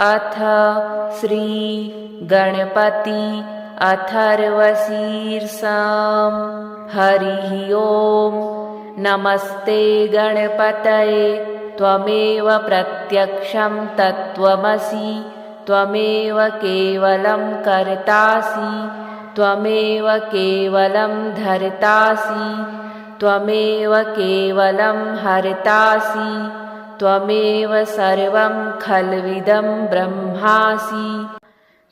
अथ श्री गणपति अथर्वशीर्षम्। हरिः ओम्। नमस्ते गणपतये त्वमेव प्रत्यक्षं तत्त्वमसि, त्वमेव केवलं कर्तासि, त्वमेव केवलं धर्तासि, त्वमेव केवलं हर्तासि, त्वमेव सर्वं खल्विदं ब्रह्मासि।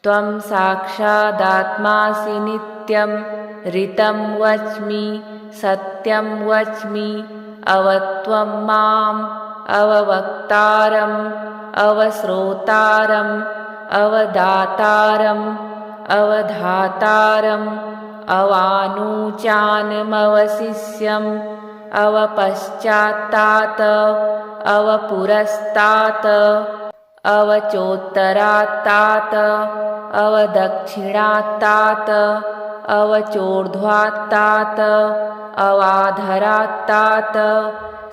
त्वं साक्षादात्मासि नित्यं ऋतं वच्मि सत्यं वच्मि। अवत्वं माम् अववक्तारम् अवश्रोतारम् अवदातारम् अवधातारम् अवानुचानमवशिष्यम् अवपश्चात्तात् अवपुरस्तात् अवचोत्तरात्तात् अवदक्षिणात्तात् अवचोर्ध्वात्तात् अवाधरात्तात्।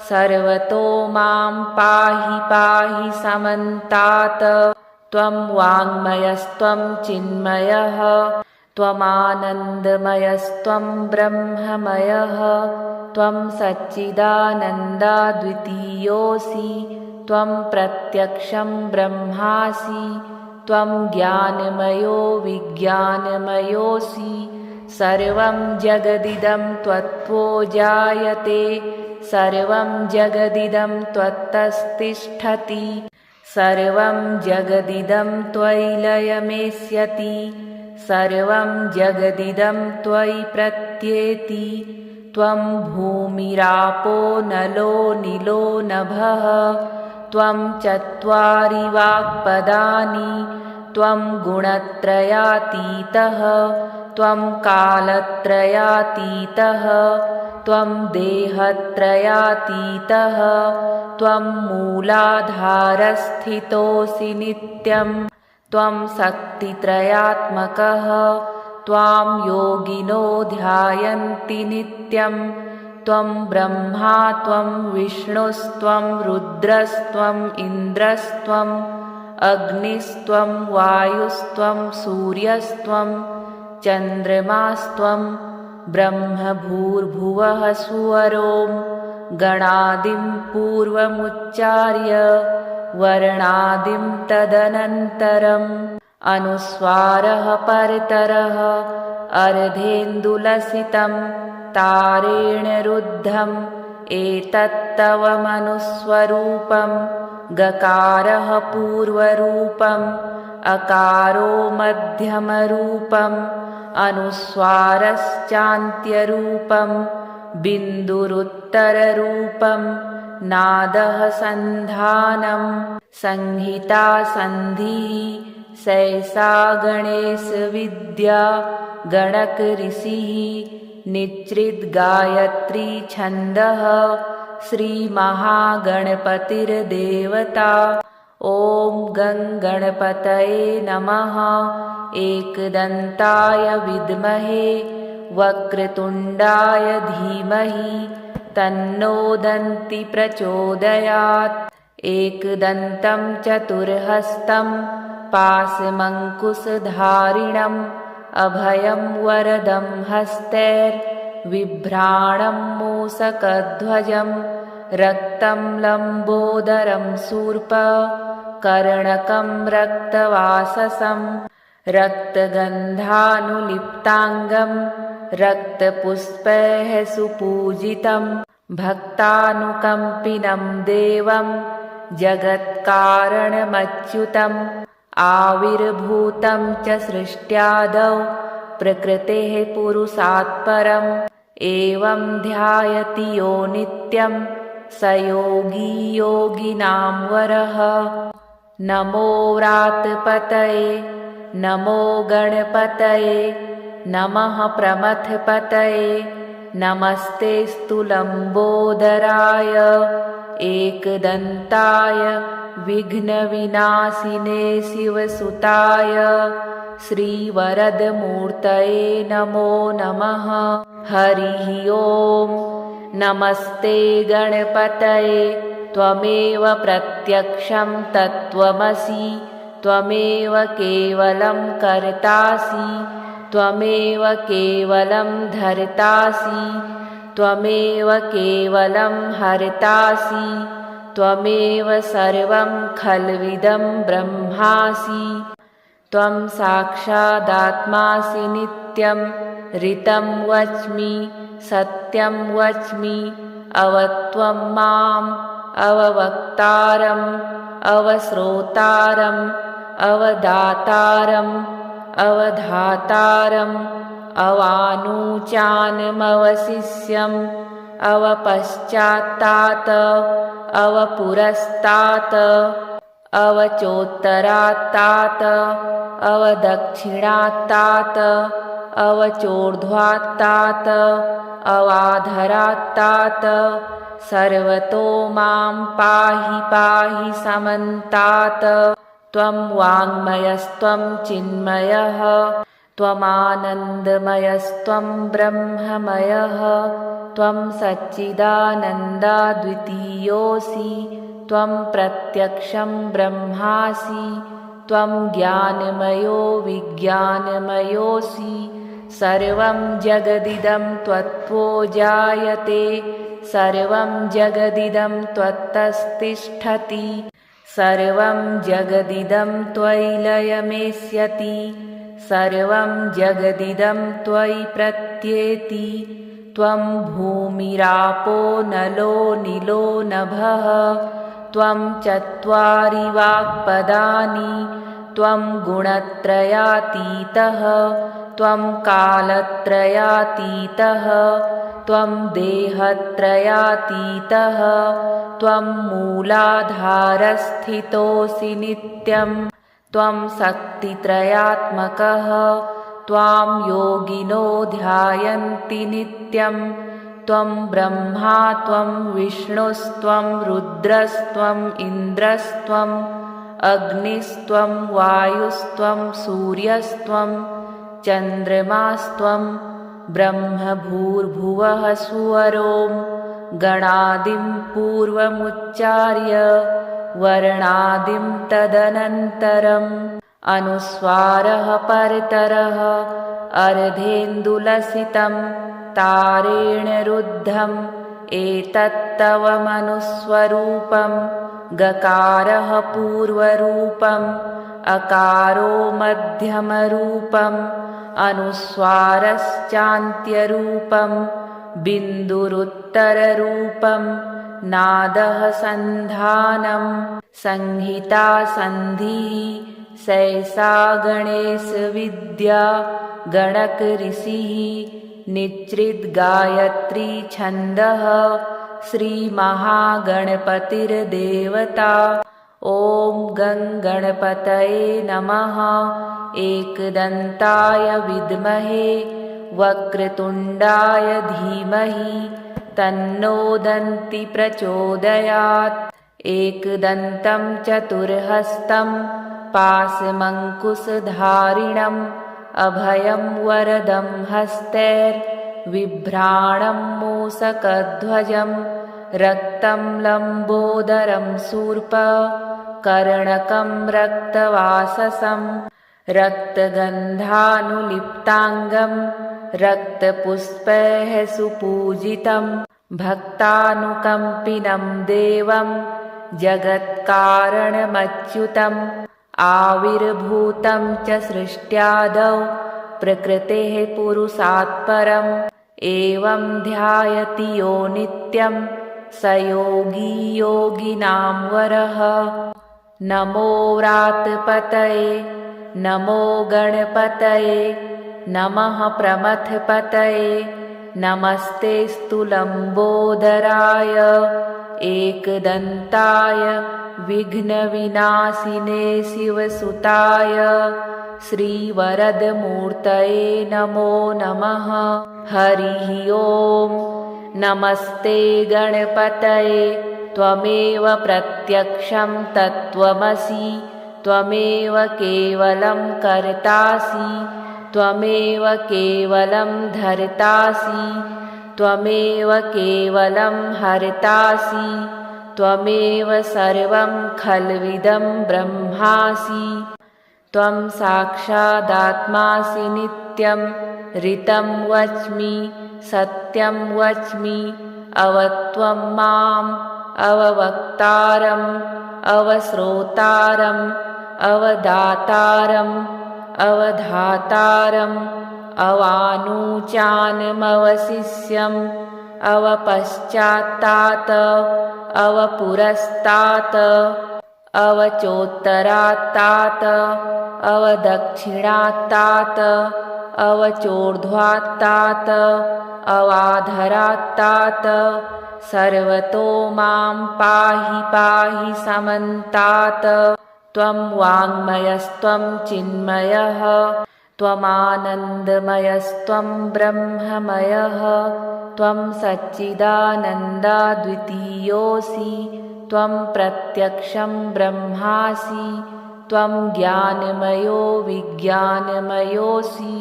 सर्वतो मां पाहि पाहि समन्तात्। त्वं वाङ्मयस्त्वं चिन्मयः त्वमानन्दमयस्त्वं ब्रह्ममयः। त्वं सच्चिदानन्दाद्वितीयोऽसि, त्वं प्रत्यक्षं ब्रह्मासि, त्वं ज्ञानमयो विज्ञानमयोऽसि। सर्वं जगदिदं त्वत्तो जायते, सर्वं जगदिदं त्वत्तस्तिष्ठति, सर्वं जगदिदं त्वयि लयमेष्यति, सर्वं जगदिदं त्वयि प्रत्येति। त्वं भूमिरापो नलो निलो नभः, त्वं चत्वारि वाक्पदानि, त्वं गुणत्रयातीतः, त्वं कालत्रयातीतः, त्वं देहत्रयातीतः, त्वं मूलाधारस्थितोऽसि नित्यं, त्वं शक्तित्रयात्मकः। त्वां योगिनो ध्यायन्ति नित्यं, त्वं ब्रह्मा त्वं विष्णुस्त्वं रुद्रस्त्वम् इन्द्रस्त्वम् अग्निस्त्वं वायुस्त्वं सूर्यस्त्वं चन्द्रमास्त्वं ब्रह्मभूर्भुवः सुवरों गणादिं पूर्वमुच्चार्य वर्णादिं तदनन्तरम् अनुस्वारः परतरः अर्धेन्दुलसितं तारेण रुद्धम् एतत्तव मनुस्वरूपं। गकारः पूर्वरूपम् अकारो मध्यमरूपम् अनुस्वारश्चान्त्यरूपम् बिन्दुरुत्तररूपम् नादः सन्धानम् संहिता सन्धिः सैषा गणेशविद्या गणक ऋषिः निच्रिद्गायत्री छन्दः श्रीमहागणपतिर्देवता। ॐ गं गणपतये नमः। एकदन्ताय विद्महे वक्रतुण्डाय धीमहि तन्नो दन्ति प्रचोदयात्। एकदन्तं चतुर्हस्तं पाशमङ्कुशधारिणम् अभयं वरदं हस्तैर्बिभ्राणं मूषकध्वजं रक्तं लम्बोदरं शूर्पकर्णकं रक्तवाससं रक्तगन्धानुलिप्ताङ्गं रक्तपुष्पैः सुपूजितं भक्तानुकम्पिनं देवं जगत्कारणमच्युतम् आविर्भूतं च सृष्ट्यादौ प्रकृतेः पुरुषात् परम् एवं ध्यायति यो नित्यं स योगी योगिनां वरः। नमो व्रातपतये नमो गणपतये नमः प्रमथपतये नमस्तेऽस्तु लम्बोदराय एकदन्ताय विघ्नविनाशिने शिवसुताय श्रीवरदमूर्तये नमो नमः। हरिः ओम्। नमस्ते गणपतये त्वमेव प्रत्यक्षं तत्त्वमसि, त्वमेव केवलं कर्तासि त्वमेव केवलं धर्तासि त्वमेव केवलं हर्तासि त्वमेव सर्वं खल्विदं ब्रह्मासि त्वं साक्षादात्मासि नित्यं ऋतं वच्मि सत्यं वच्मि अवत्वं माम् अववक्तारम् अवश्रोतारम् अवदातारम् अवधातारम् अवानुचानमवशिष्यम् अवपश्चात्तात अवपुरस्तात् अवचोत्तरात्तात अवदक्षिणात्तात अवचोर्ध्वात्तात अवाधरात्तात सर्वतो मां पाहि पाहि समन्तात् त्वं वाङ्मयस्त्वं चिन्मयः त्वमानन्दमयस्त्वं ब्रह्ममयः त्वं सच्चिदानन्दाद्वितीयोऽसि त्वं प्रत्यक्षं ब्रह्मासि त्वं ज्ञानमयो विज्ञानमयोऽसि सर्वं जगदिदं त्वत्तो जायते सर्वं जगदिदं त्वत्तस्तिष्ठति सर्वं जगदिदं त्वयि लयमेष्यति सर्वं जगदिदं त्वयि प्रत्येति त्वं भूमिरापो नलो निलो नभः त्वं चत्वारि वाक्पदानि त्वं गुणत्रयातीतः त्वं कालत्रयातीतः त्वं देहत्रयातीतः त्वं मूलाधारस्थितोऽसि नित्यं त्वं शक्तित्रयात्मकः त्वां योगिनो ध्यायन्ति नित्यं त्वं ब्रह्मा त्वं विष्णुस्त्वं रुद्रस्त्वम् इन्द्रस्त्वम् अग्निस्त्वं वायुस्त्वं सूर्यस्त्वं चन्द्रमास्त्वं ब्रह्मभूर्भुवः सुवरों गणादिं पूर्वमुच्चार्य वर्णादिं तदनन्तरम् अनुस्वारः परतरः अर्धेन्दुलसितं तारेण रुद्धम् एतत्तव मनुस्वरूपं गकारः पूर्वरूपम् अकारो मध्यमरूपम् अनुस्वारश्चान्त्यरूपं बिन्दुरुत्तररूपं नादः सन्धानं संहिता सन्धिः सैषा गणेशविद्या गणकऋषिः निच्रिद्गायत्री छन्दः श्रीमहागणपतिर्देवता ॐ गं गणपतये नमः एकदन्ताय विद्महे वक्रतुण्डाय धीमहि तन्नो दन्ति प्रचोदयात् एकदन्तं चतुर्हस्तं पाशमङ्कुशधारिणम् अभयं वरदं हस्तैर्बिभ्राणं मूषकध्वजं रक्तं लम्बोदरं शूर्पकर्णकं रक्तवाससं रक्तगन्धानुलिप्ताङ्गं रक्तपुष्पैः सुपूजितं भक्तानुकम्पिनं देवं जगत्कारणमच्युतम् आविर्भूतं च सृष्ट्यादौ प्रकृतेः पुरुषात् परम् एवं ध्यायति यो नित्यं स योगी योगिनां वरः नमो व्रातपतये नमो गणपतये नमः प्रमथपतये नमस्तेऽस्तु लम्बोदराय एकदन्ताय विघ्नविनाशिने शिवसुताय श्रीवरदमूर्तये नमो नमः हरिः ॐ नमस्ते गणपतये त्वमेव प्रत्यक्षं तत्त्वमसि त्वमेव केवलं कर्तासि त्वमेव केवलं धर्तासि त्वमेव केवलं हर्तासि त्वमेव सर्वं खल्विदं ब्रह्मासि। त्वं साक्षादात्मासि नित्यं ऋतं वच्मि सत्यं वच्मि अवत्वं माम् अववक्तारम् अवश्रोतारम् अवदातारम् अवधातारम् अवानुचानमवशिष्यम् अवपश्चात्तात अवपुरस्तात् अवचोत्तरात्तात अवदक्षिणात्तात अवचोर्ध्वात्तात अवाधरात्तात सर्वतो मां पाहि पाहि समन्तात्। त्वं वाङ्मयस्त्वं चिन्मयः त्वमानन्दमयस्त्वं ब्रह्ममयः त्वं सच्चिदानन्दाद्वितीयोऽसि त्वं प्रत्यक्षं ब्रह्मासि त्वं ज्ञानमयो विज्ञानमयोऽसि।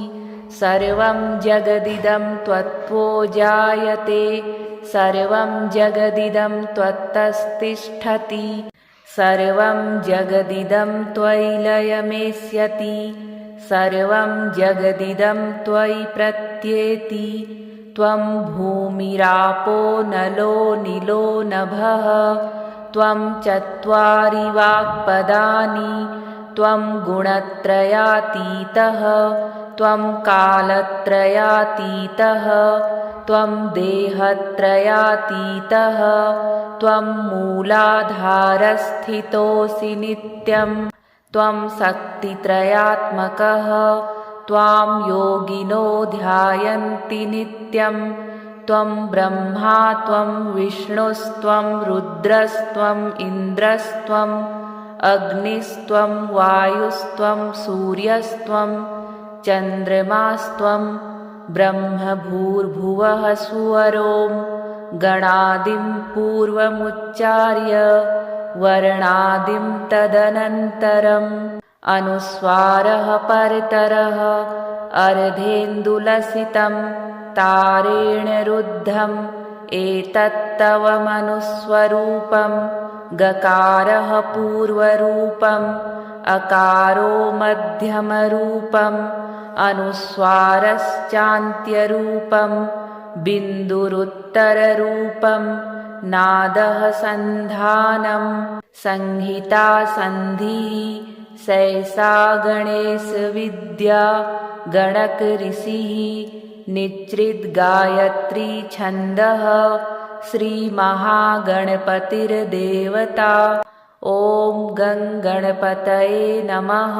सर्वं जगदिदं त्वत्तो जायते सर्वं जगदिदं त्वत्तस्तिष्ठति सर्वं जगदिदं त्वयि लयमेष्यति सर्वं जगदिदं त्वयि प्रत्येति। त्वं भूमिरापो नलो निलो नभः त्वं चत्वारि वाक्पदानि त्वं गुणत्रयातीतः त्वं कालत्रयातीतः त्वं देहत्रयातीतः त्वं मूलाधारस्थितोऽसि नित्यं त्वं शक्तित्रयात्मकः त्वां योगिनो ध्यायन्ति नित्यं त्वं ब्रह्मा त्वं विष्णुस्त्वं रुद्रस्त्वम् इन्द्रस्त्वम् अग्निस्त्वं वायुस्त्वं सूर्यस्त्वं चन्द्रमास्त्वं ब्रह्मभूर्भुवः सुवरों गणादिं पूर्वमुच्चार्य वर्णादिं तदनन्तरम् अनुस्वारः परतरः अर्धेन्दुलसितं तारेण रुद्धम् एतत्तव मनुस्वरूपं गकारः पूर्वरूपम् अकारो मध्यमरूपम् अनुस्वारश्चान्त्यरूपं बिन्दुरुत्तररूपं नादः सन्धानं संहिता सन्धिः सैषा गणेशविद्या गणकऋषिः निच्रिद्गायत्री छन्दः श्रीमहागणपतिर्देवता। ॐ गं गणपतये नमः।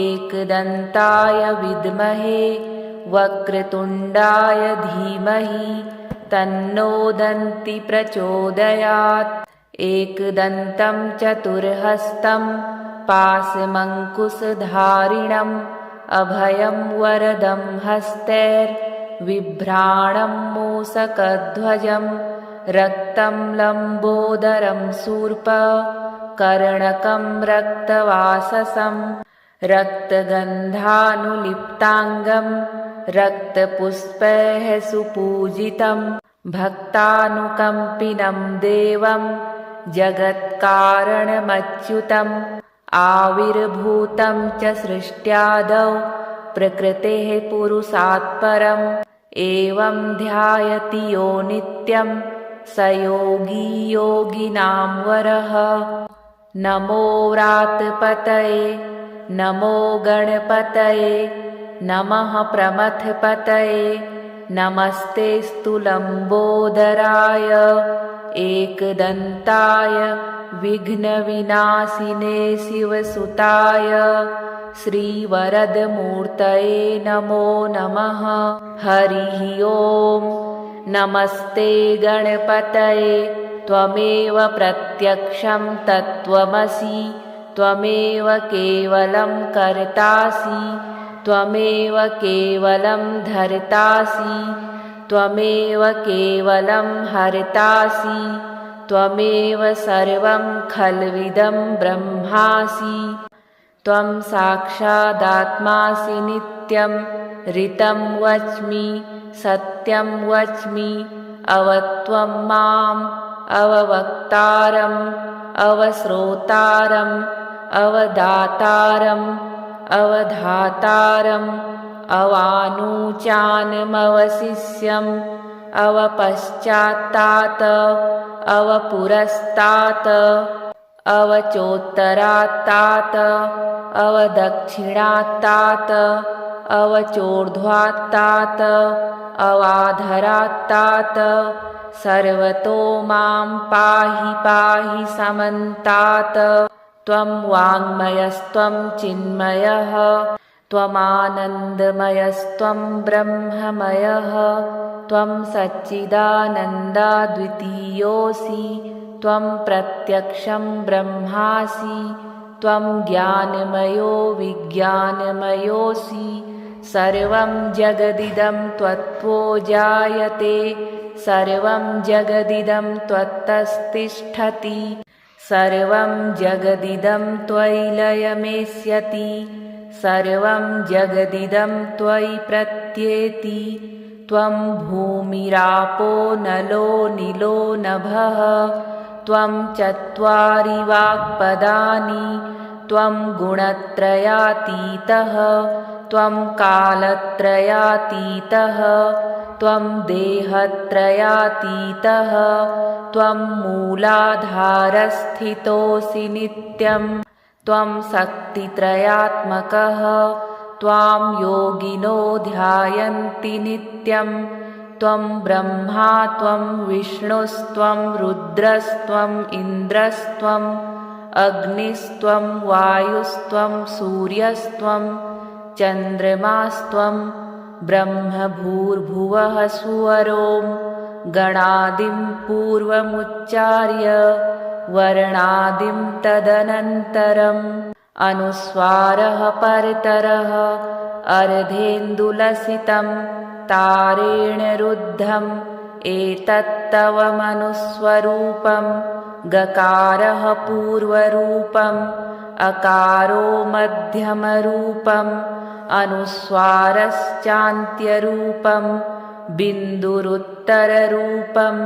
एकदन्ताय विद्महे वक्रतुण्डाय धीमहि तन्नो दन्ति प्रचोदयात्। एकदन्तं चतुर्हस्तं पाशमङ्कुशधारिणम् अभयं वरदं हस्तैर्बिभ्राणं मूषकध्वजं रक्तं लम्बोदरं शूर्पकर्णकं रक्तवाससं रक्तगन्धानुलिप्ताङ्गं रक्तपुष्पैः सुपूजितं भक्तानुकम्पिनं देवं जगत्कारणमच्युतम् आविर्भूतं च सृष्ट्यादौ प्रकृतेः पुरुषात् परम् एवं ध्यायति यो नित्यं स योगी योगिनां वरः। नमो व्रातपतये नमो गणपतये नमः प्रमथपतये नमस्तेऽस्तु लम्बोदराय एकदन्ताय विघ्नविनाशिने शिवसुताय श्रीवरदमूर्तये नमो नमः। हरिः ॐ। नमस्ते गणपतये त्वमेव प्रत्यक्षं तत्त्वमसि त्वमेव केवलं कर्तासि त्वमेव केवलं धर्तासि त्वमेव केवलं हर्तासि त्वमेव सर्वं खल्विदं ब्रह्मासि। त्वं साक्षादात्मासि नित्यं ऋतं वच्मि सत्यं वच्मि अवत्वं माम् अववक्तारम् अवश्रोतारम् अवदातारम् अवधातारम् अवानूचानमवशिष्यम् अवपश्चात्तात अवपुरस्तात् अवचोत्तरात्तात अवदक्षिणात्तात अवचोर्ध्वात्तात अवाधरात्तात सर्वतो मां पाहि पाहि समन्तात् त्वं वाङ्मयस्त्वं चिन्मयः त्वमानन्दमयस्त्वं ब्रह्ममयः त्वं सच्चिदानन्दाद्वितीयोऽसि त्वं प्रत्यक्षं ब्रह्मासि त्वं ज्ञानमयो विज्ञानमयोऽसि सर्वं जगदिदं त्वत्तो जायते सर्वं जगदिदं त्वत्तस्तिष्ठति सर्वं जगदिदं त्वयि लयमेष्यति सर्वं जगदिदं त्वयि प्रत्येति त्वं भूमिरापो नलो निलो नभः त्वं चत्वारि वाक्पदानि त्वं गुणत्रयातीतः त्वं कालत्रयातीतः त्वं देहत्रयातीतः त्वं मूलाधारस्थितोऽसि नित्यं त्वं शक्तित्रयात्मकः त्वां योगिनो ध्यायन्ति नित्यं त्वं ब्रह्मा त्वं विष्णुस्त्वं रुद्रस्त्वम् इन्द्रस्त्वम् अग्निस्त्वं वायुस्त्वं सूर्यस्त्वं चन्द्रमास्त्वं ब्रह्मभूर्भुवः सुवरों गणादिं पूर्वमुच्चार्य वर्णादिं तदनन्तरम् अनुस्वारः परतरः अर्धेन्दुलसितं तारेण रुद्धम् एतत्तव मनुस्वरूपं गकारः पूर्वरूपम् अकारो मध्यमरूपम् अनुस्वारश्चान्त्यरूपं बिन्दुरुत्तररूपं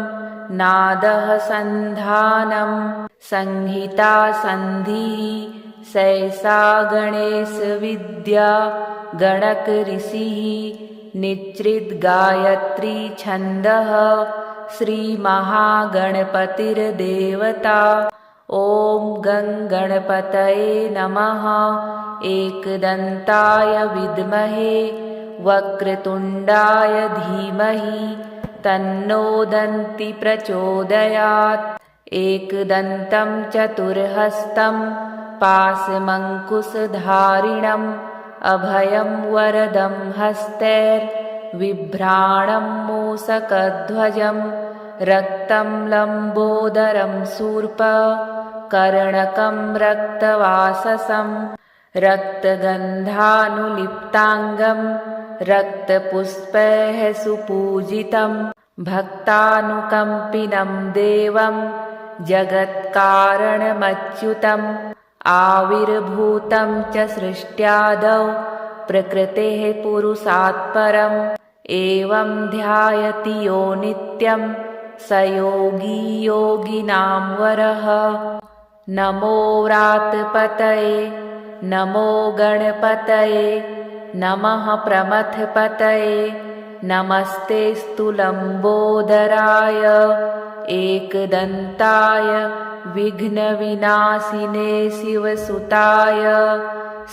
नादः सन्धानं संहिता सन्धिः सैषा गणेशविद्या गणकऋषिः निच्रिद्गायत्री छन्दः श्रीमहागणपतिर्देवता ॐ गं गणपतये नमः एकदन्ताय विद्महे वक्रतुण्डाय धीमहि तन्नो दन्ति प्रचोदयात् एकदन्तं चतुर्हस्तं पाशमङ्कुशधारिणम् अभयं वरदं हस्तैर्बिभ्राणं मूषकध्वजं रक्तं लम्बोदरं शूर्पकर्णकं रक्तवाससं रक्तगन्धानुलिप्ताङ्गं रक्तपुष्पैः सुपूजितं भक्तानुकम्पिनं देवं जगत्कारणमच्युतम् आविर्भूतं च सृष्ट्यादौ प्रकृतेः पुरुषात् परम् एवं ध्यायति यो नित्यं स योगी योगिनां वरः नमो व्रातपतये नमो गणपतये नमः प्रमथपतये नमस्तेऽस्तु लम्बोदराय एकदन्ताय विघ्नविनाशिने शिवसुताय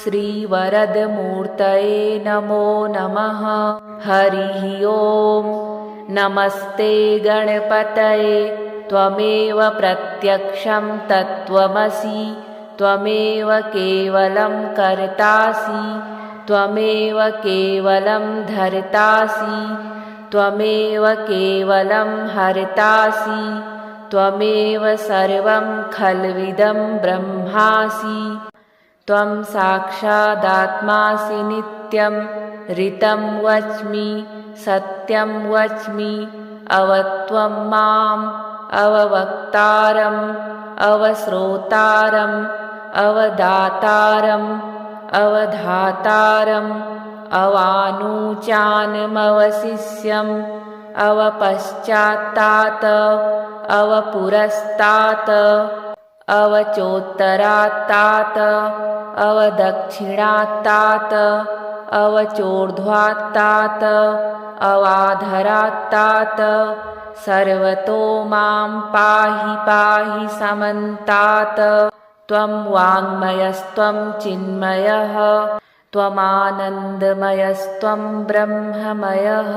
श्रीवरदमूर्तये नमो नमः हरिः ॐ नमस्ते गणपतये त्वमेव प्रत्यक्षं तत्त्वमसि त्वमेव केवलं कर्तासि त्वमेव केवलं धर्तासि त्वमेव केवलं हर्तासि त्वमेव सर्वं खल्विदं ब्रह्मासि त्वं साक्षादात्मासि नित्यं ऋतं वच्मि सत्यं वच्मि अवत्वं माम् अववक्तारम् अवश्रोतारम् अवदातारम् अवधातारम् अवानूचानमवशिष्यम् अवपश्चात्तात् अवपुरस्तात् अवचोत्तरात्तात् अवदक्षिणात्तात् अवचोर्ध्वात्तात् अवाधरात्तात् सर्वतो मां पाहि पाहि समन्तात्। त्वं वाङ्मयस्त्वं चिन्मयः त्वमानन्दमयस्त्वं ब्रह्ममयः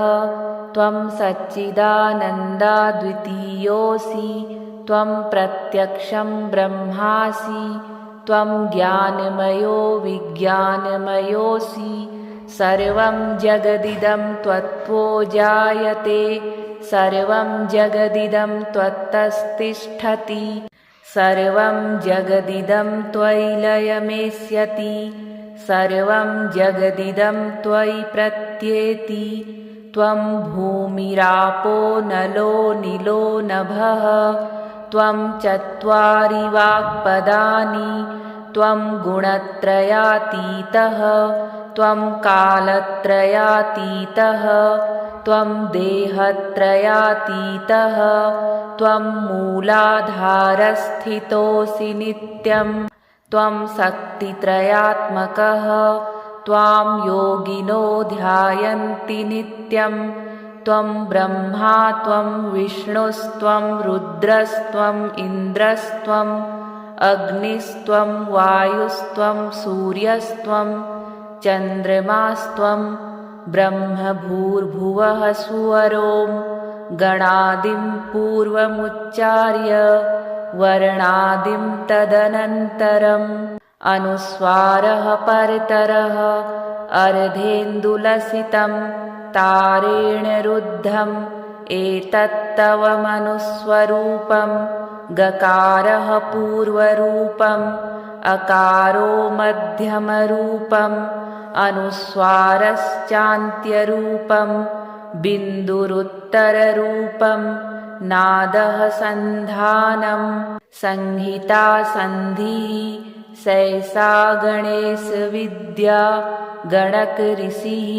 त्वं सच्चिदानन्दाद्वितीयोऽसि त्वं प्रत्यक्षं ब्रह्मासि त्वं ज्ञानमयो विज्ञानमयोऽसि सर्वं जगदिदं त्वत्तो जायते सर्वं जगदिदं त्वत्तस्तिष्ठति सर्वं जगदिदं त्वयि लयमेष्यति सर्वं जगदिदं त्वयि प्रत्येति त्वं भूमिरापो नलो निलो नभः त्वं चत्वारि वाक्पदानि त्वं गुणत्रयातीतः त्वं कालत्रयातीतः त्वं देहत्रयातीतः त्वं मूलाधारस्थितोऽसि नित्यं त्वं शक्तित्रयात्मकः त्वां योगिनो ध्यायन्ति नित्यं त्वं ब्रह्मा त्वं विष्णुस्त्वं रुद्रस्त्वम् इन्द्रस्त्वम् अग्निस्त्वं वायुस्त्वं सूर्यस्त्वं चन्द्रमास्त्वं ब्रह्मभूर्भुवः सुवरों गणादिं पूर्वमुच्चार्य वर्णादिं तदनन्तरम् अनुस्वारः परतरः अर्धेन्दुलसितं तारेण रुद्धम् एतत्तव मनुस्वरूपं गकारः पूर्वरूपम् अकारो मध्यमरूपम् अनुस्वारश्चान्त्यरूपं बिन्दुरुत्तररूपं नादः सन्धानं संहिता सन्धिः सैषा गणेशविद्या गणकऋषिः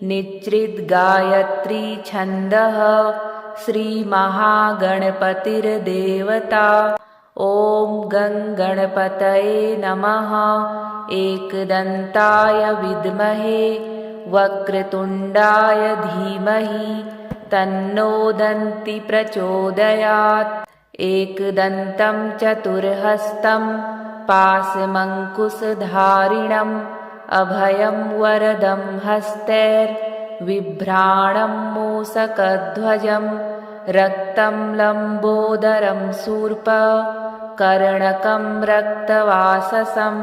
निच्रिद्गायत्री छन्दः श्रीमहागणपतिर्देवता। ॐ गं गणपतये नमः। एकदन्ताय विद्महे वक्रतुण्डाय धीमहि तन्नो दन्ति प्रचोदयात्। एकदन्तं चतुर्हस्तं पाशमङ्कुशधारिणम् अभयं वरदं हस्तैर्बिभ्राणं मूषकध्वजं रक्तं लम्बोदरं शूर्पकर्णकं रक्तवाससं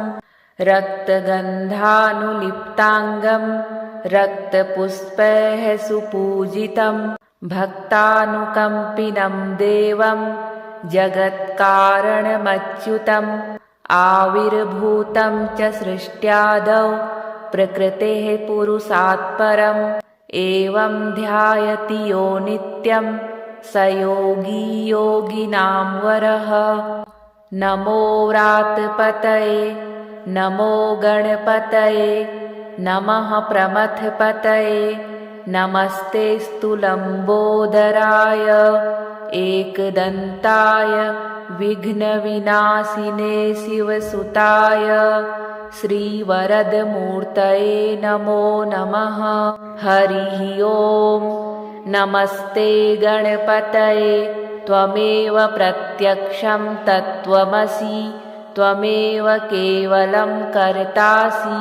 रक्तगन्धानुलिप्ताङ्गं रक्तपुष्पैः सुपूजितं भक्तानुकम्पिनं देवं जगत्कारणमच्युतम् आविर्भूतं च सृष्ट्यादौ प्रकृतेः पुरुषात् परम् एवं ध्यायति यो नित्यं स योगी योगिनां वरः। नमो व्रातपतये नमो गणपतये नमः प्रमथपतये नमस्तेऽस्तु लम्बोदराय एकदन्ताय विघ्नविनाशिने शिवसुताय श्रीवरदमूर्तये नमो नमः। हरिः ॐ। नमस्ते गणपतये त्वमेव प्रत्यक्षं तत्त्वमसि त्वमेव केवलं कर्तासि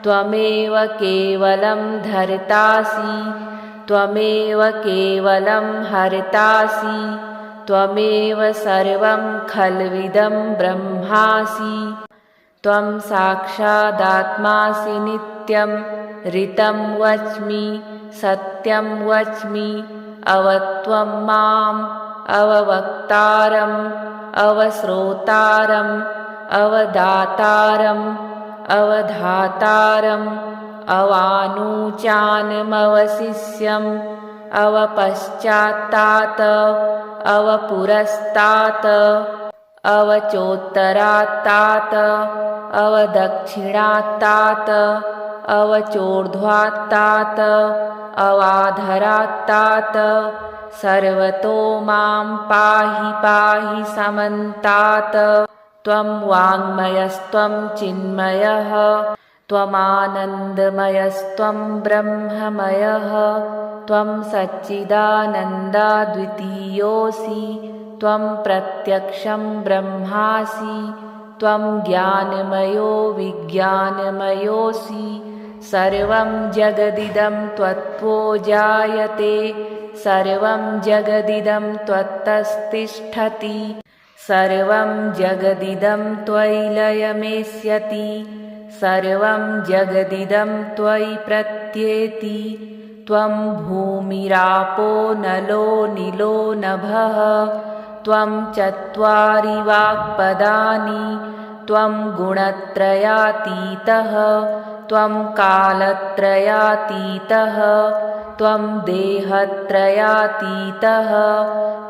त्वमेव केवलं धर्तासि त्वमेव केवलं हर्तासि त्वमेव सर्वं खल्विदं ब्रह्मासि। त्वं साक्षादात्मासि नित्यं ऋतं वच्मि सत्यं वच्मि अवत्वं माम् अववक्तारम् अवश्रोतारम् अवदातारम् अवधातारम् अवानुचानमवशिष्यम् अवपश्चात्तात् अवपुरस्तात् अवचोत्तरात्तात् अवदक्षिणात्तात् अवचोर्ध्वात्तात् अवाधरात्तात सर्वतो मां पाहि पाहि समन्तात् त्वं वाङ्मयस्त्वं चिन्मयः त्वमानन्दमयस्त्वं ब्रह्ममयः त्वं सच्चिदानन्दाद्वितीयोऽसि त्वं प्रत्यक्षं ब्रह्मासि त्वं ज्ञानमयो विज्ञानमयोऽसि सर्वं जगदिदं त्वत्तो जायते सर्वं जगदिदं त्वत्तस्तिष्ठति सर्वं जगदिदं त्वयि लयमेष्यति सर्वं जगदिदं त्वयि प्रत्येति त्वं भूमिरापो नलो निलो नभः त्वं चत्वारि वाक्पदानि त्वं गुणत्रयातीतः त्वं कालत्रयातीतः त्वं देहत्रयातीतः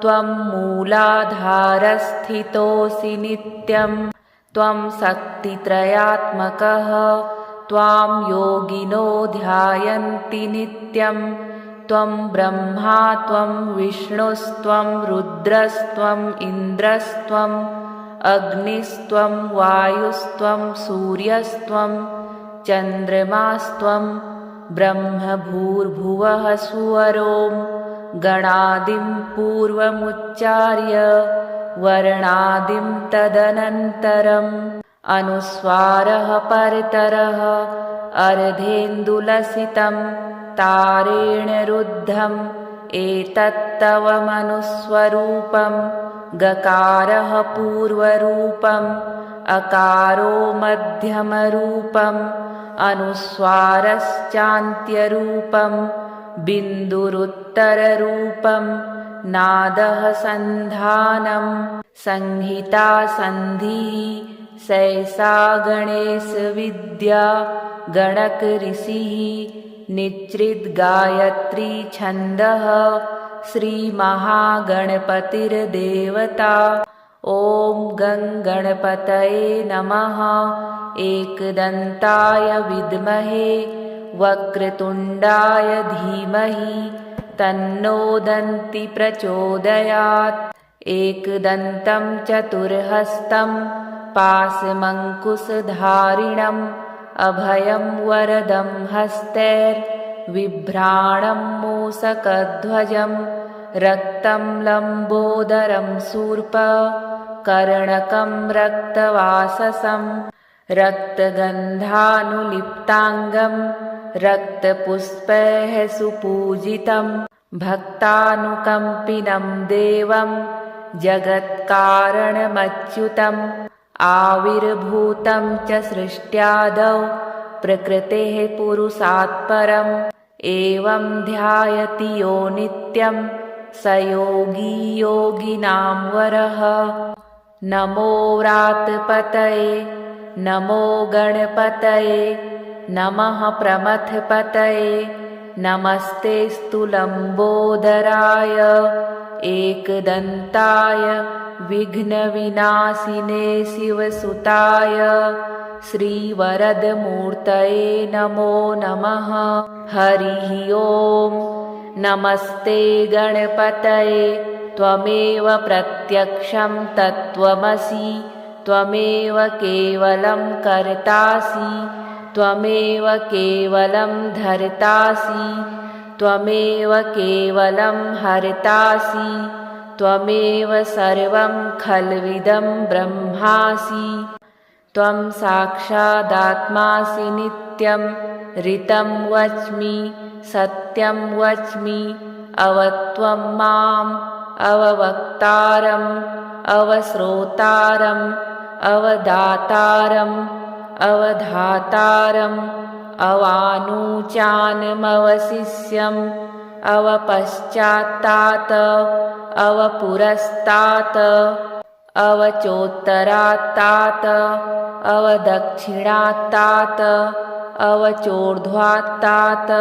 त्वं मूलाधारस्थितोऽसि नित्यं त्वं शक्तित्रयात्मकः त्वां योगिनो ध्यायन्ति नित्यं त्वं ब्रह्मा त्वं विष्णुस्त्वं रुद्रस्त्वम् इन्द्रस्त्वम् अग्निस्त्वं वायुस्त्वं सूर्यस्त्वं चन्द्रमास्त्वं ब्रह्मभूर्भुवः सुवरों गणादिं पूर्वमुच्चार्य वर्णादिं तदनन्तरम् अनुस्वारः परतरः अर्धेन्दुलसितं तारेण रुद्धम् एतत्तव मनुस्वरूपं गकारः पूर्वरूपम् अकारो मध्यमरूपम् अनुस्वारश्चान्त्यरूपम् बिन्दुरुत्तररूपम् नादः सन्धानं संहिता सन्धिः सैषा गणेशविद्या गणकऋषिः निच्रिद्गायत्री छन्दः श्रीमहागणपतिर्देवता ॐ गं गणपतये नमः एकदन्ताय विद्महे वक्रतुण्डाय धीमहि तन्नो दन्ति प्रचोदयात् एकदन्तं चतुर्हस्तं पाशमङ्कुशधारिणम् अभयं वरदं हस्तैर्बिभ्राणं मूषकध्वजं रक्तं लम्बोदरं शूर्पकर्णकं रक्तवाससं रक्तगन्धानुलिप्ताङ्गं रक्तपुष्पैः सुपूजितं भक्तानुकम्पिनं देवं जगत्कारणमच्युतम् आविर्भूतं च सृष्ट्यादौ प्रकृतेः पुरुषात् परम् एवं ध्यायति यो नित्यं स योगी योगिनां वरः नमो व्रातपतये नमो गणपतये नमः प्रमथपतये नमस्तेऽस्तु लम्बोदराय एकदन्ताय विघ्नविनाशिने शिवसुताय श्रीवरदमूर्तये नमो नमः हरिः ॐ नमस्ते गणपतये त्वमेव प्रत्यक्षं तत्त्वमसि त्वमेव केवलं कर्तासि त्वमेव केवलं धर्तासि त्वमेव केवलं हर्तासि त्वमेव सर्वं खल्विदं ब्रह्मासि त्वं साक्षादात्मासि नित्यं ऋतं वच्मि सत्यं वच्मि अवत्वं माम् अववक्तारम् अवश्रोतारम् अवदातारम् अवधातारम् अवानुचानमवशिष्यम् अवपश्चात्तात् अवपुरस्तात् अवचोत्तरात्तात् अवदक्षिणात्तात् अवचोर्ध्वात्तात्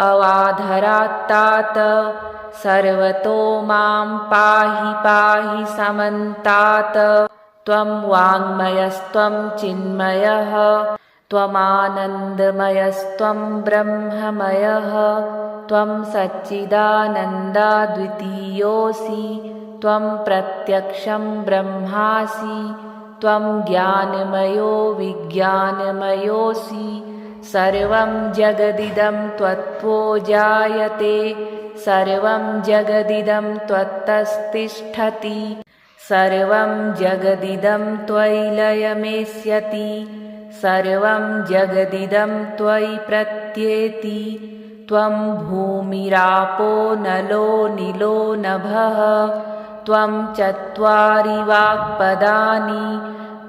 अवाधरात्तात् सर्वतो मां पाहि पाहि समन्तात् त्वं वाङ्मयस्त्वं चिन्मयः त्वमानन्दमयस्त्वं ब्रह्ममयः त्वं सच्चिदानन्दाद्वितीयोऽसि त्वं प्रत्यक्षं ब्रह्मासि त्वं ज्ञानमयो विज्ञानमयोऽसि सर्वं जगदिदं त्वत्तो जायते सर्वं जगदिदं त्वत्तस्तिष्ठति सर्वं जगदिदं त्वयि लयमेष्यति सर्वं जगदिदं त्वयि प्रत्येति त्वं भूमिरापो नलो निलो नभः त्वं चत्वारि वाक्पदानि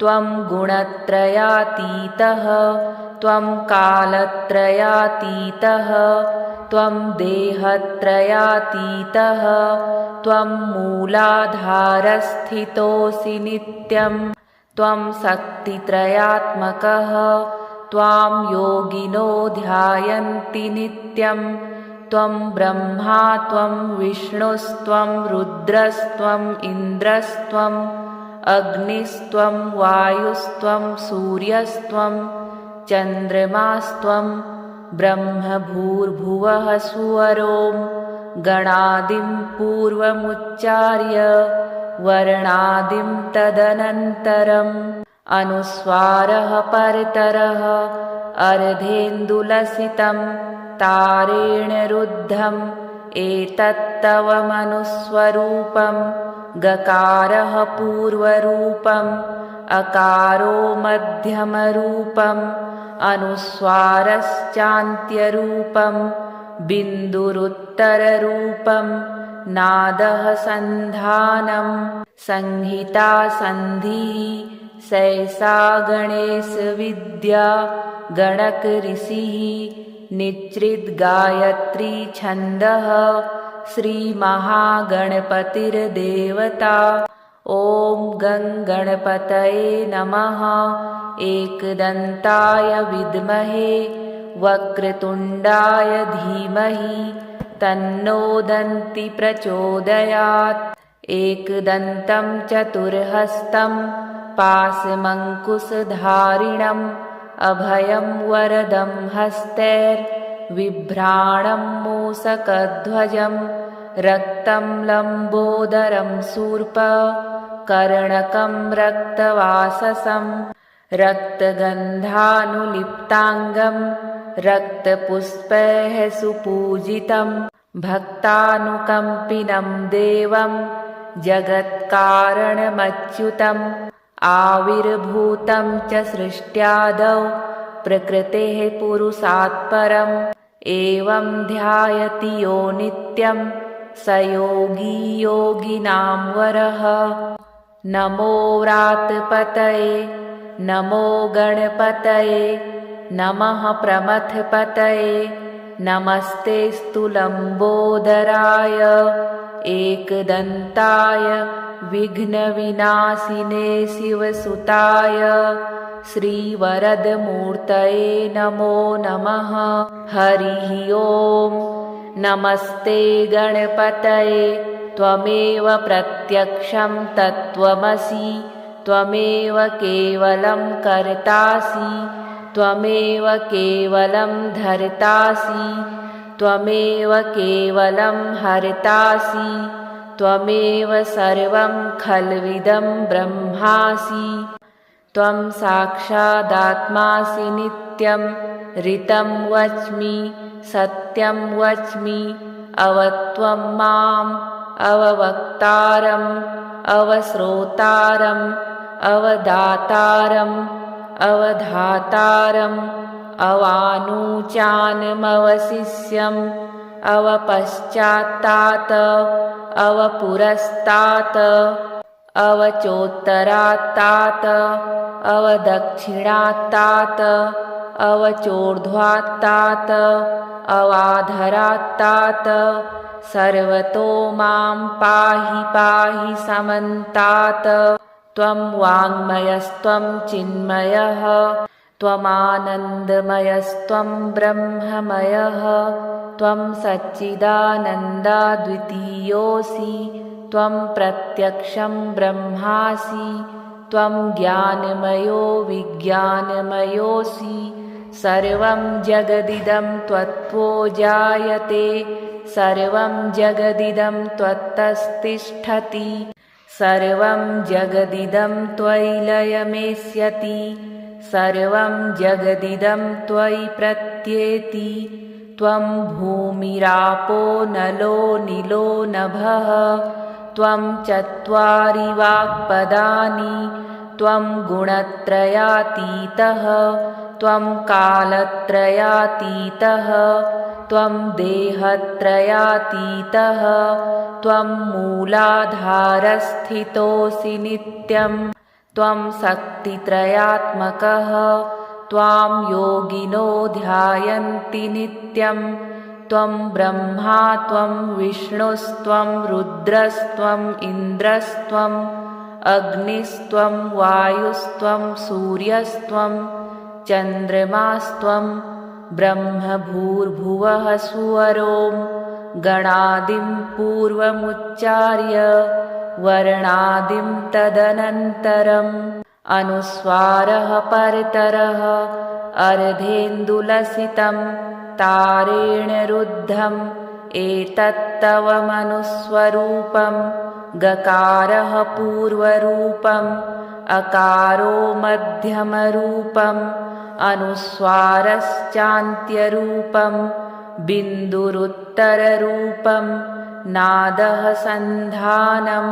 त्वं गुणत्रयातीतः त्वं कालत्रयातीतः त्वं देहत्रयातीतः त्वं मूलाधारस्थितोऽसि नित्यं त्वं शक्तित्रयात्मकः त्वां योगिनो ध्यायन्ति नित्यं त्वं ब्रह्मा त्वं विष्णुस्त्वं रुद्रस्त्वम् इन्द्रस्त्वम् अग्निस्त्वं वायुस्त्वं सूर्यस्त्वं चन्द्रमास्त्वं ब्रह्मभूर्भुवः सुवरों गणादिं पूर्वमुच्चार्य वर्णादिं तदनन्तरम् अनुस्वारः परतरः अर्धेन्दुलसितं तारेण रुद्धम् एतत्तव मनुस्वरूपं गकारः पूर्वरूपम् अकारो मध्यमरूपम् अनुस्वारश्चान्त्यरूपम् बिन्दुरुत्तररूपम् नादः सन्धानं संहिता सन्धिः सैषा गणेशविद्या गणकऋषिः निच्रिद्गायत्री छन्दः श्रीमहागणपतिर्देवता ॐ गणपतये नमः एकदन्ताय विद्महे वक्रतुण्डाय धीमहि तन्नो दन्ति प्रचोदयात् एकदन्तं चतुर्हस्तं पाशमङ्कुशधारिणम् अभयं वरदं हस्तैर्बिभ्राणं मूषकध्वजं रक्तं लम्बोदरं शूर्पकर्णकं रक्तवाससं रक्तगन्धानुलिप्ताङ्गं रक्तपुष्पैः सुपूजितं भक्तानुकम्पिनं देवं जगत्कारणमच्युतम् आविर्भूतं च सृष्ट्यादौ प्रकृतेः पुरुषात् परम् एवं ध्यायति यो नित्यं स योगी योगिनां वरः नमो व्रातपतये नमो गणपतये नमः प्रमथपतये नमस्तेऽस्तु लम्बोदराय एकदन्ताय विघ्नविनाशिने शिवसुताय श्रीवरदमूर्तये नमो नमः हरिः ॐ नमस्ते गणपतये त्वमेव प्रत्यक्षं तत्त्वमसि त्वमेव केवलं कर्तासि त्वमेव केवलं धर्तासि त्वमेव केवलं हर्तासि त्वमेव सर्वं खल्विदं ब्रह्मासि त्वं साक्षादात्मासि नित्यं ऋतं वच्मि सत्यं वच्मि अवत्वं माम् अववक्तारम् अवश्रोतारम् अवदातारम् अवधातारम् अवानुचानमवशिष्यम् अवपश्चात्तात् अवपुरस्तात् अवचोत्तरात्तात् अवदक्षिणात्तात् अवचोर्ध्वात्तात् अवाधरात्तात् सर्वतो मां पाहि पाहि समन्तात् त्वं वाङ्मयस्त्वं चिन्मयः त्वमानन्दमयस्त्वं ब्रह्ममयः त्वं सच्चिदानन्दाद्वितीयोऽसि त्वं प्रत्यक्षं ब्रह्मासि त्वं ज्ञानमयो विज्ञानमयोऽसि सर्वं जगदिदं त्वत्तो जायते सर्वं जगदिदं त्वत्तस्तिष्ठति सर्वं जगदिदं त्वयि लयमेष्यति सर्वं जगदिदं त्वयि प्रत्येति त्वं भूमिरापो नलो निलो नभः त्वं चत्वारि वाक्पदानि त्वं गुणत्रयातीतः त्वं कालत्रयातीतः त्वं देहत्रयातीतः त्वं मूलाधारस्थितोऽसि नित्यं त्वं शक्तित्रयात्मकः त्वां योगिनो ध्यायन्ति नित्यं त्वं ब्रह्मा त्वं विष्णुस्त्वं रुद्रस्त्वम् इन्द्रस्त्वम् अग्निस्त्वं वायुस्त्वं सूर्यस्त्वं चन्द्रमास्त्वं ब्रह्मभूर्भुवः सुवरों गणादिं पूर्वमुच्चार्य वर्णादिं तदनन्तरम् अनुस्वारः परतरः अर्धेन्दुलसितं तारेण रुद्धम् एतत्तव मनुस्वरूपं गकारः पूर्वरूपम् अकारो मध्यमरूपम् अनुस्वारश्चान्त्यरूपम् बिन्दुरुत्तररूपम् नादः सन्धानं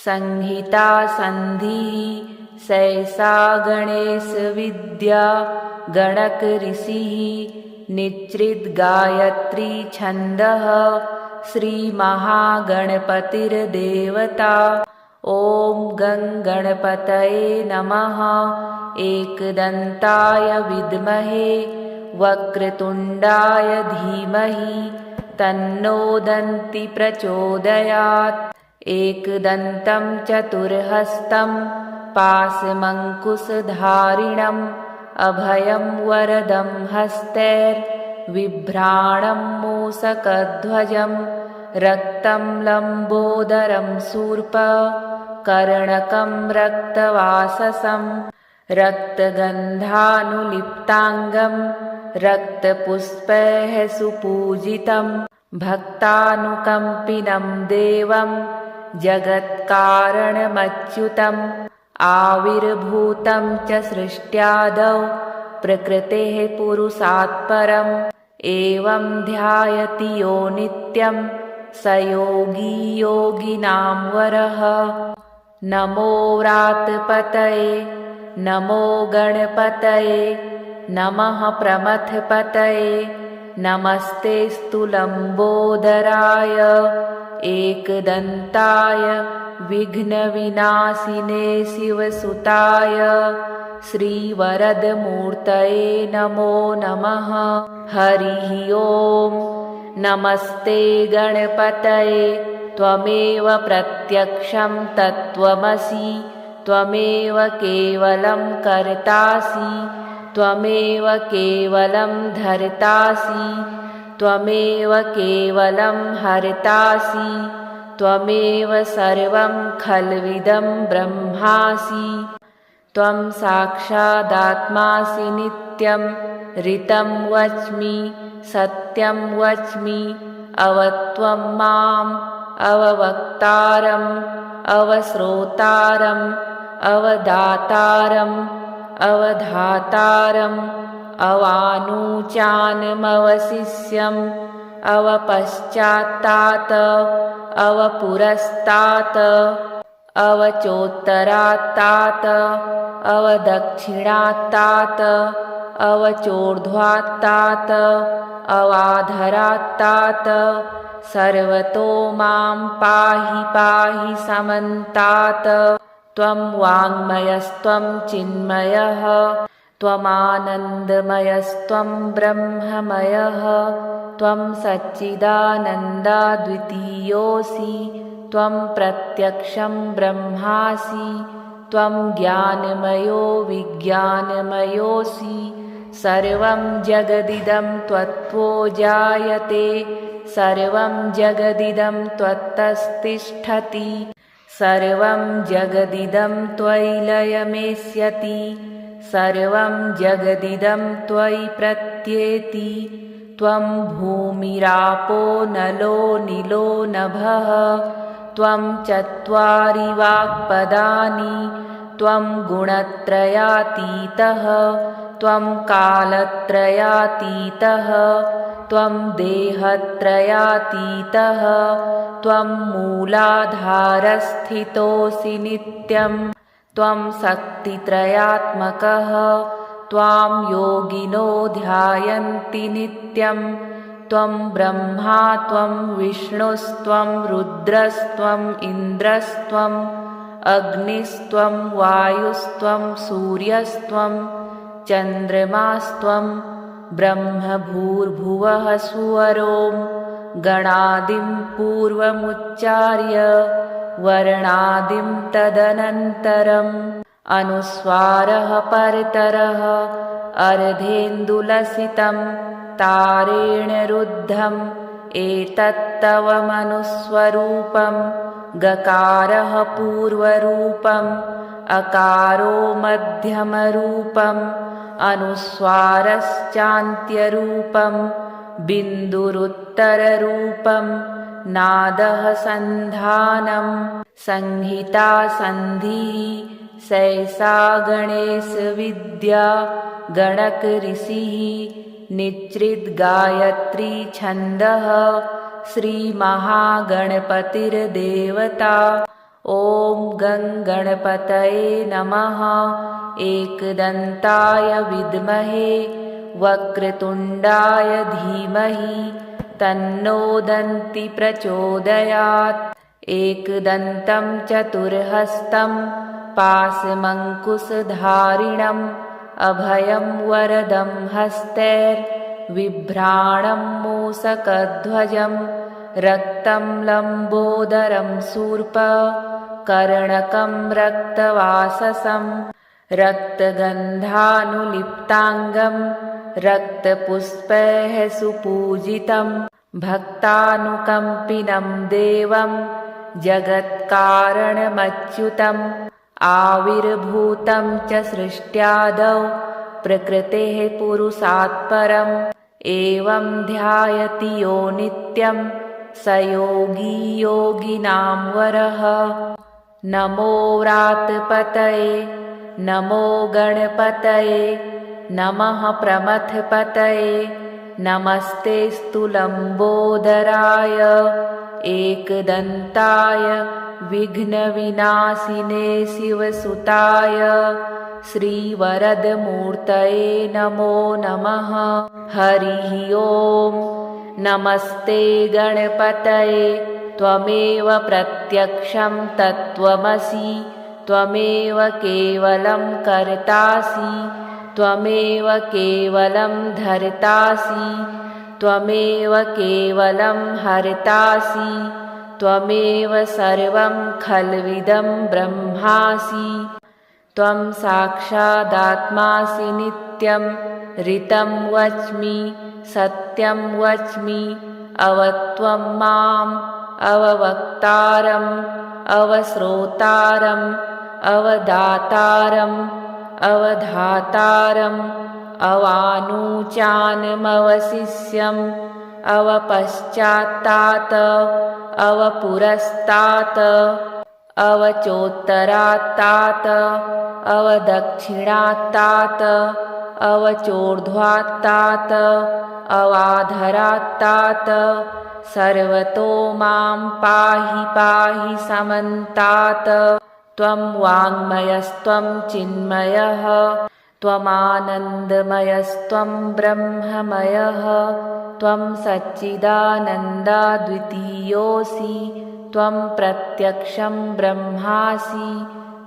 संहिता सन्धिः सैषा गणेशविद्या गणकऋषिः निच्रिद्गायत्री छन्दः श्रीमहागणपतिर्देवता ॐ गं गणपतये नमः एकदन्ताय विद्महे वक्रतुण्डाय धीमहि तन्नो दन्ति प्रचोदयात् एकदन्तं चतुर्हस्तं पाशमङ्कुशधारिणम् अभयं वरदं हस्तैर्बिभ्राणं मूषकध्वजं रक्तं लम्बोदरं शूर्पकर्णकं रक्तवाससं रक्तगन्धानुलिप्ताङ्गं रक्तपुष्पैः सुपूजितं भक्तानुकम्पिनं देवं जगत्कारणमच्युतम् आविर्भूतं च सृष्ट्यादौ प्रकृतेः पुरुषात् परम् एवं ध्यायति यो नित्यं स योगी योगिनां वरः नमो व्रातपतये नमो गणपतये नमः प्रमथपतये नमस्तेऽस्तु लम्बोदराय एकदन्ताय विघ्नविनाशिने शिवसुताय श्रीवरदमूर्तये नमो नमः हरिः ॐ नमस्ते गणपतये त्वमेव प्रत्यक्षं तत्त्वमसि त्वमेव केवलं कर्तासि त्वमेव केवलं धर्तासि त्वमेव केवलं हर्तासि त्वमेव सर्वं खल्विदं ब्रह्मासि त्वं साक्षादात्मासि नित्यं ऋतं वच्मि सत्यं वच्मि अवत्वं माम् अववक्तारम् अवश्रोतारम् अवदातारम् अवधातारम् अवानुचानमवशिष्यम् अवपश्चात्तात् अवपुरस्तात् अवचोत्तरात्तात् अवदक्षिणात्तात् अवचोर्ध्वात्तात् अवाधरात्तात् सर्वतो मां पाहि पाहि समन्तात् त्वं वाङ्मयस्त्वं चिन्मयः त्वमानन्दमयस्त्वं ब्रह्ममयः त्वं सच्चिदानन्दाद्वितीयोऽसि त्वं प्रत्यक्षं ब्रह्मासि त्वं ज्ञानमयो विज्ञानमयोऽसि सर्वं जगदिदं त्वत्तो जायते सर्वं जगदिदं त्वत्तस्तिष्ठति सर्वं जगदिदं त्वयि लयमेष्यति सर्वं जगदिदं त्वयि प्रत्येति त्वं भूमिरापो नलो निलो नभः त्वं चत्वारि वाक्पदानि त्वं गुणत्रयातीतः त्वं कालत्रयातीतः त्वं देहत्रयातीतः त्वं मूलाधारस्थितोऽसि नित्यं त्वं शक्तित्रयात्मकः त्वां योगिनो ध्यायन्ति नित्यं त्वं ब्रह्मा त्वं विष्णुस्त्वं रुद्रस्त्वम् इन्द्रस्त्वम् अग्निस्त्वं वायुस्त्वं सूर्यस्त्वं चन्द्रमास्त्वं ब्रह्मभूर्भुवः सुवरों गणादिं पूर्वमुच्चार्य वर्णादिं तदनन्तरम् अनुस्वारः परतरः अर्धेन्दुलसितं तारेण रुद्धम् एतत्तव मनुस्वरूपं गकारः पूर्वरूपम् अकारो मध्यमरूपम् अनुस्वारश्चान्त्यरूपम् बिन्दुरुत्तररूपम् नादः सन्धानं संहिता सन्धिः सैषा गणेशविद्या गणकऋषिः निच्रिद्गायत्री छन्दः श्रीमहागणपतिर्देवता ॐ गं गणपतये नमः एकदन्ताय विद्महे वक्रतुण्डाय धीमहि तन्नो दन्ति प्रचोदयात् एकदन्तं चतुर्हस्तं पाशमङ्कुशधारिणम् अभयं वरदं हस्तैर्बिभ्राणं मूषकध्वजं रक्तं लम्बोदरं शूर्पकर्णकं रक्तवाससं रक्तगन्धानुलिप्ताङ्गं रक्तपुष्पैः सुपूजितं भक्तानुकम्पिनं देवं जगत्कारणमच्युतम् आविर्भूतं च सृष्ट्यादौ प्रकृतेः पुरुषात् परम् एवं ध्यायति यो नित्यं स योगी योगिनां वरः। नमो व्रातपतये नमो गणपतये नमः प्रमथपतये नमस्तेऽस्तु लम्बोदराय एकदन्ताय विघ्नविनाशिने शिवसुताय श्रीवरदमूर्तये नमो नमः। हरिः ॐ नमस्ते गणपतये त्वमेव प्रत्यक्षं तत्त्वमसि त्वमेव केवलं कर्तासि त्वमेव केवलं धर्तासि त्वमेव केवलं हर्तासि त्वमेव सर्वं खल्विदं ब्रह्मासि त्वं साक्षादात्मासि नित्यं ऋतं वच्मि सत्यं वच्मि अवत्वं माम् अववक्तारम् अवश्रोतारम् अवदातारम् अवधातारम् अवानुचानमवशिष्यम् अवपश्चात्तात अवपुरस्तात् अवचोत्तरात्तात अवदक्षिणात्तात अवचोर्ध्वात्तात अवाधरात्तात सर्वतो मां पाहि पाहि समन्तात् त्वं वाङ्मयस्त्वं चिन्मयः त्वमानन्दमयस्त्वं ब्रह्ममयः त्वं सच्चिदानन्दाद्वितीयोऽसि त्वं प्रत्यक्षं ब्रह्मासि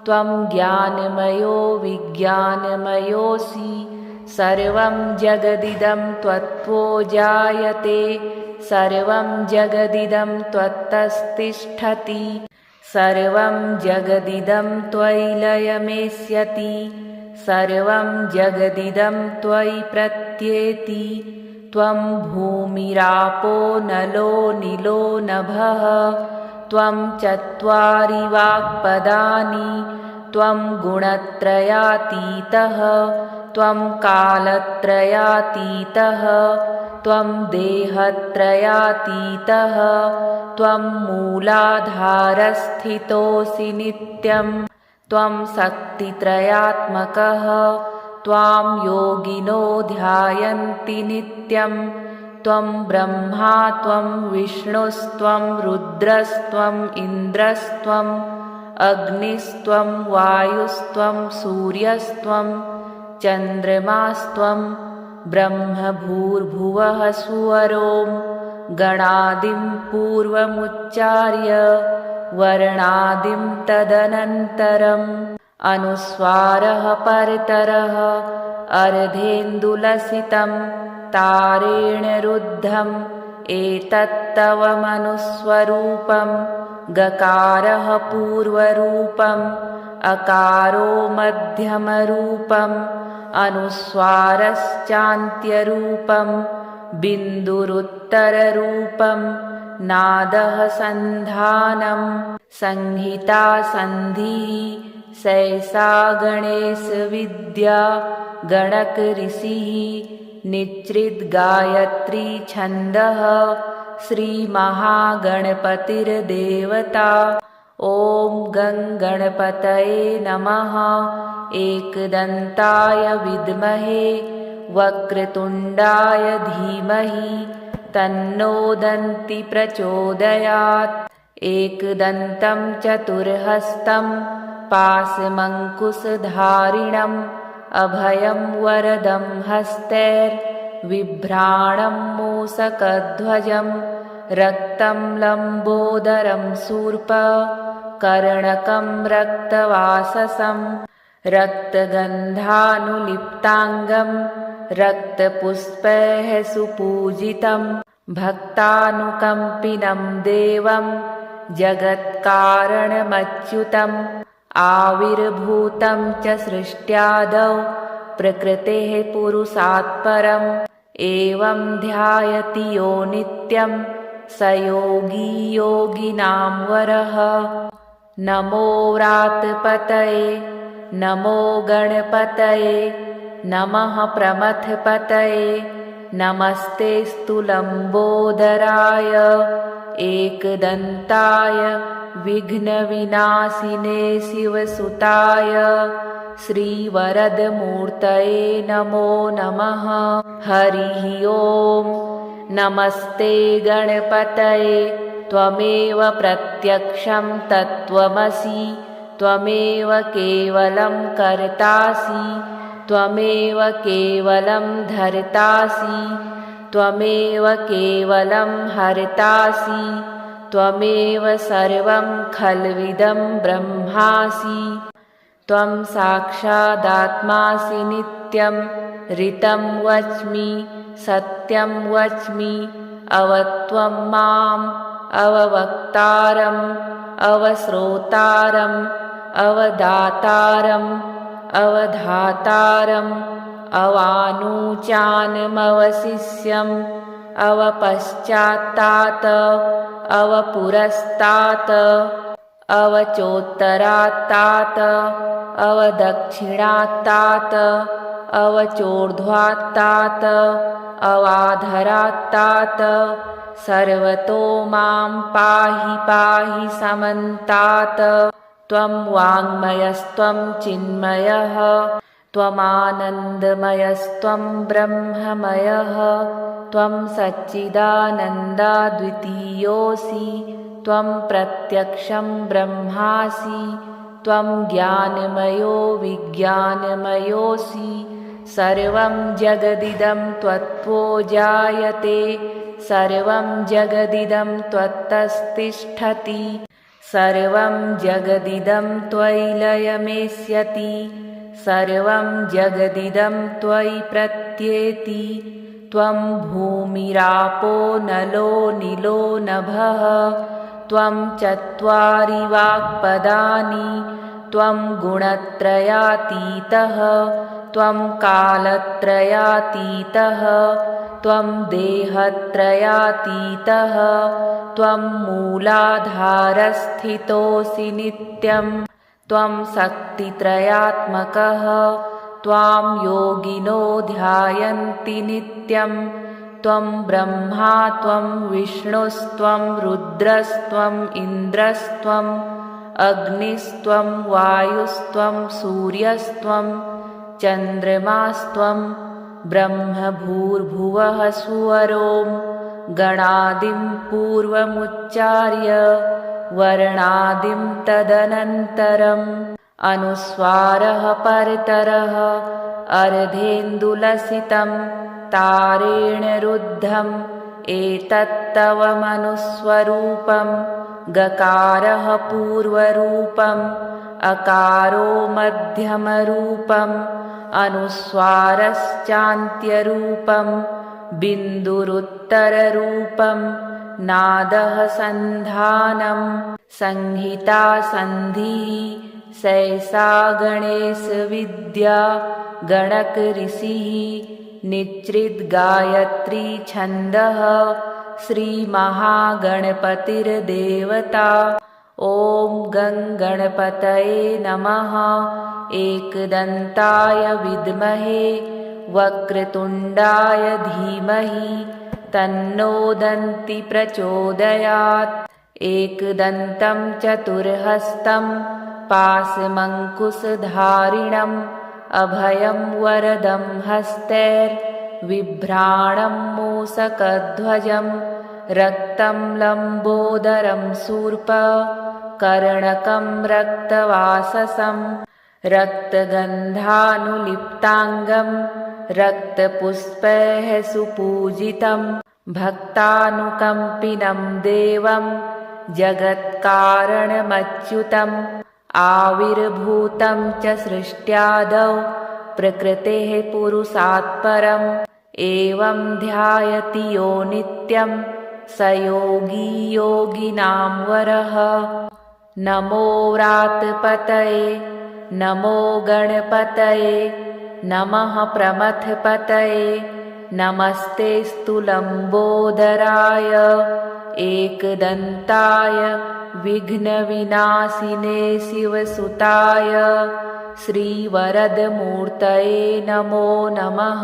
त्वं ज्ञानमयो विज्ञानमयोऽसि सर्वं जगदिदं त्वत्तो जायते सर्वं जगदिदं त्वत्तस्तिष्ठति सर्वं जगदिदं त्वयि लयमेष्यति सर्वं जगदिदं त्वयि प्रत्येति त्वं भूमिरापो नलो निलो नभः त्वं चत्वारि वाक्पदानि त्वं गुणत्रयातीतः त्वं कालत्रयातीतः त्वं देहत्रयातीतः त्वं मूलाधारस्थितोऽसि नित्यं त्वं शक्तित्रयात्मकः त्वां योगिनो ध्यायन्ति नित्यं त्वं ब्रह्मा त्वं विष्णुस्त्वं रुद्रस्त्वम् इन्द्रस्त्वम् अग्निस्त्वं वायुस्त्वं सूर्यस्त्वं चन्द्रमास्त्वं ब्रह्मभूर्भुवः सुवरों गणादिं पूर्वमुच्चार्य वर्णादिं तदनन्तरम् अनुस्वारः परतरः अर्धेन्दुलसितं तारेण रुद्धम् एतत्तव मनुस्वरूपं गकारः पूर्वरूपम् अकारो मध्यमरूपम् अनुस्वारश्चान्त्यरूपम् बिन्दुरुत्तररूपम् नादः सन्धानं संहिता सन्धिः सैषा गणेशविद्या गणकऋषिः निच्रिद्गायत्री छन्दः श्रीमहागणपतिर्देवता ॐ गं गणपतये नमः। एकदन्ताय विद्महे वक्रतुण्डाय धीमहि तन्नो दन्ति प्रचोदयात्। एकदन्तं चतुर्हस्तं पाशमङ्कुशधारिणम् अभयं वरदं हस्तैर्बिभ्राणं मूषकध्वजं रक्तं लम्बोदरं शूर्पकर्णकं रक्तवाससं रक्तगन्धानुलिप्ताङ्गं रक्तपुष्पैः सुपूजितं भक्तानुकम्पिनं देवं जगत्कारणमच्युतम् आविर्भूतं च सृष्ट्यादौ प्रकृतेः पुरुषात् परम् एवं ध्यायति यो नित्यं स योगी योगिनां वरः। नमो व्रातपतये नमो गणपतये नमः प्रमथपतये नमस्तेऽस्तु लम्बोदराय एकदन्ताय विघ्नविनाशिने शिवसुताय श्रीवरदमूर्तये नमो नमः। हरिः ॐ। नमस्ते गणपतये त्वमेव प्रत्यक्षं तत्त्वमसि त्वमेव केवलं कर्तासि त्वमेव केवलं धर्तासि त्वमेव केवलं हर्तासि त्वमेव सर्वं खल्विदं ब्रह्मासि। त्वं साक्षादात्मासि नित्यं ऋतं वच्मि सत्यं वच्मि अवत्वं माम् अववक्तारम् अवश्रोतारम् अवदातारम् अवधातारम् अवानुचानमवशिष्यम् अवपश्चात्तात् अवपुरस्तात् अवचोत्तरात्तात् अवदक्षिणात्तात् अवचोर्ध्वात्तात् अवाधरात्तात् सर्वतो मां पाहि पाहि समन्तात्। त्वं वाङ्मयस्त्वं चिन्मयः त्वमानन्दमयस्त्वं ब्रह्ममयः त्वं सच्चिदानन्दाद्वितीयोऽसि त्वं प्रत्यक्षं ब्रह्मासि त्वं ज्ञानमयो विज्ञानमयोऽसि। सर्वं जगदिदं त्वत्तो जायते सर्वं जगदिदं त्वत्तस्तिष्ठति सर्वं जगदिदं त्वयि लयमेष्यति सर्वं जगदिदं त्वयि प्रत्येति। त्वं भूमिरापो नलो निलो नभः त्वं चत्वारि वाक्पदानि त्वं गुणत्रयातीतः त्वं कालत्रयातीतः त्वं देहत्रयातीतः त्वं मूलाधारस्थितोऽसि नित्यं त्वं शक्तित्रयात्मकः त्वां योगिनो ध्यायन्ति नित्यं त्वं ब्रह्मा त्वं विष्णुस्त्वं रुद्रस्त्वम् इन्द्रस्त्वम् अग्निस्त्वं वायुस्त्वं सूर्यस्त्वं चन्द्रमास्त्वं ब्रह्मभूर्भुवः सुवरों गणादिं पूर्वमुच्चार्य वर्णादिं तदनन्तरम् अनुस्वारः परतरः अर्धेन्दुलसितं तारेण रुद्धम् एतत्तव मनुस्वरूपम् गकारः पूर्वरूपम् अकारो मध्यमरूपम् अनुस्वारश्चान्त्यरूपम् बिन्दुरुत्तररूपम् नादः सन्धानम् संहिता सन्धिः सैषा गणेशविद्या गणकऋषिः निच्रिद्गायत्री छन्दः श्रीमहागणपतिर्देवता ॐ गणपतये नमः। एकदन्ताय विद्महे वक्रतुण्डाय धीमहि तन्नो दन्ति प्रचोदयात्। एकदन्तं चतुर्हस्तं पाशमङ्कुशधारिणम् अभयं वरदं हस्तैर्बिभ्राणं मूषकध्वजं रक्तं लम्बोदरं शूर्पकर्णकं रक्तवाससं रक्तगन्धानुलिप्ताङ्गं रक्तपुष्पैः सुपूजितं भक्तानुकम्पिनं देवं जगत्कारणमच्युतम् आविर्भूतं च सृष्ट्यादौ प्रकृतेः पुरुषात् परम् एवं ध्यायति यो नित्यं स योगी योगिनां वरः। नमो व्रातपतये नमो गणपतये नमः प्रमथपतये नमस्तेऽस्तु लम्बोदराय एकदन्ताय विघ्नविनाशिने शिवसुताय श्रीवरदमूर्तये नमो नमः।